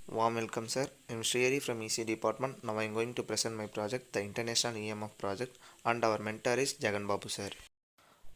Warm welcome, sir. I'm Srihari from EC department. Now I'm going to present my project, the International EMF Project, and our mentor is Jagan Babu, sir.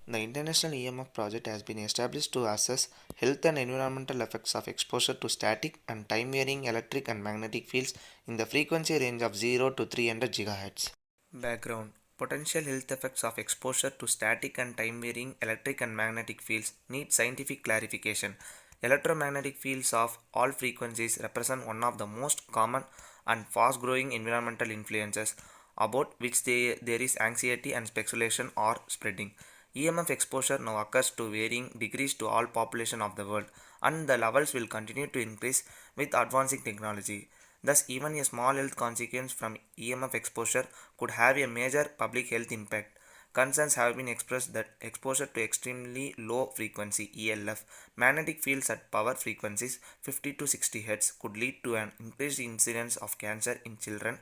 The International EMF Project has been established to assess health and environmental effects of exposure to static and time varying electric and magnetic fields in the frequency range of 0 to 300 GHz. Background: potential health effects of exposure to static and time varying electric and magnetic fields need scientific clarification. Electromagnetic fields of all frequencies represent one of the most common and fast growing environmental influences about which there is anxiety and speculation are spreading. EMF exposure now occurs to varying degrees to all population of the world, and the levels will continue to increase with advancing technology. Thus, even a small health consequence from EMF exposure could have a major public health impact. Concerns have been expressed that exposure to extremely low frequency (ELF) magnetic fields at power frequencies 50 to 60 Hz could lead to an increased incidence of cancer in children.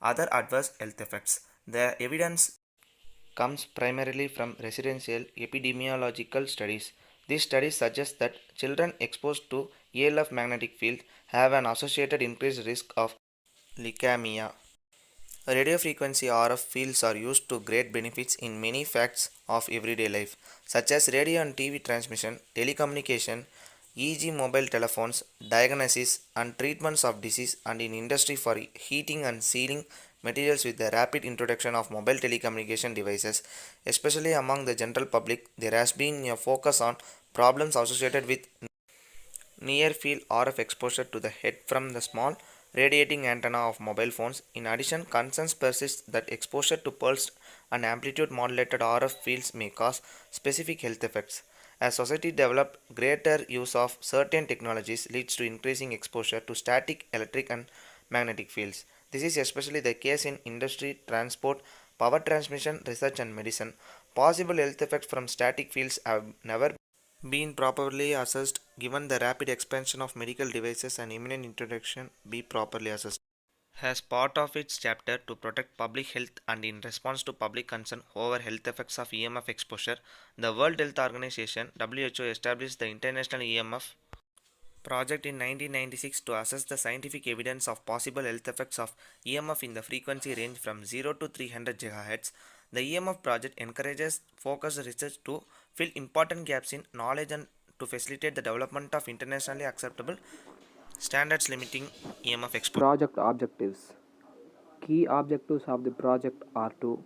Other adverse health effects. The evidence comes primarily from residential epidemiological studies. These studies suggest that children exposed to ELF magnetic field have an associated increased risk of leukemia. Radio frequency RF fields are used to great benefits in many facts of everyday life, such as radio and TV transmission, telecommunication, e.g., mobile telephones, diagnosis and treatments of disease, and in industry for heating and sealing materials. With the rapid introduction of mobile telecommunication devices, especially among the general public, there has been a focus on problems associated with near field RF exposure to the head from the small radiating antenna of mobile phones. In addition, concerns persist that exposure to pulsed and amplitude modulated RF fields may cause specific health effects. As society develops, greater use of certain technologies leads to increasing exposure to static, electric, and magnetic fields. This is especially the case in industry, transport, power transmission, research, and medicine. Possible health effects from static fields have never been properly assessed. Given the rapid expansion of medical devices and imminent introduction, be properly assessed. As part of its chapter to protect public health and in response to public concern over health effects of EMF exposure, the World Health Organization (WHO) established the International EMF Project in 1996 to assess the scientific evidence of possible health effects of EMF in the frequency range from 0 to 300 GHz. The EMF project encourages focused research to fill important gaps in knowledge and to facilitate the development of internationally acceptable standards limiting EMF exposure. Project objectives. Key objectives of the project are to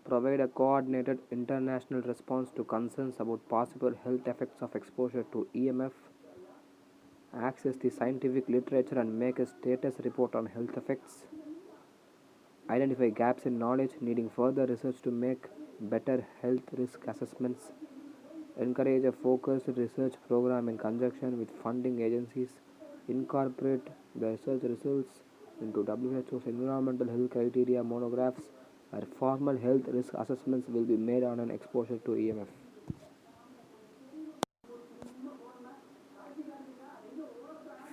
provide a coordinated international response to concerns about possible health effects of exposure to EMF, access the scientific literature and make a status report on health effects, identify gaps in knowledge needing further research to make better health risk assessments, encourage a focused research program in conjunction with funding agencies, incorporate the research results into WHO's environmental health criteria monographs, where formal health risk assessments will be made on an exposure to EMF.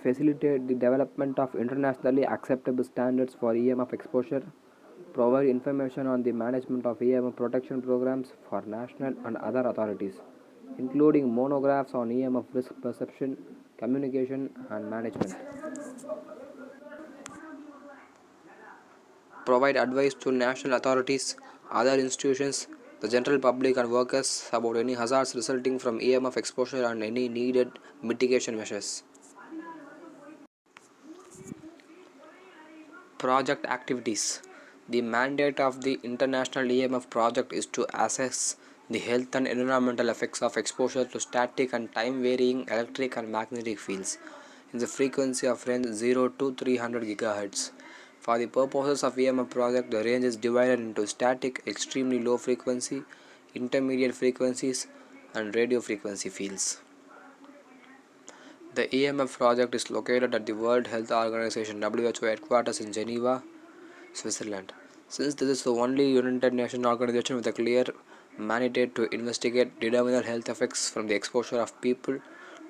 Facilitate the development of internationally acceptable standards for EMF exposure, provide information on the management of EMF protection programs for national and other authorities, including monographs on EMF risk perception, communication, and management. Provide advice to national authorities, other institutions, the general public, and workers about any hazards resulting from EMF exposure and any needed mitigation measures. Project activities. The mandate of the International EMF Project is to assess the health and environmental effects of exposure to static and time varying electric and magnetic fields in the frequency of range 0 to 300 GHz. For the purposes of EMF project, the range is divided into static, extremely low frequency, intermediate frequencies, and radio frequency fields. The EMF project is located at the World Health Organization (WHO) headquarters in Geneva, Switzerland. Since this is the only United Nations organization with a clear mandate to investigate determinal health effects from the exposure of people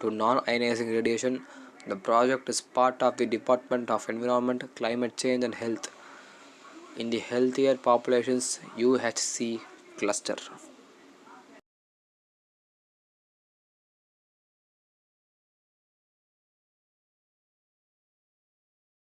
to non-ionizing radiation, the project is part of the Department of Environment, Climate Change and Health in the Healthier Populations (UHC) cluster.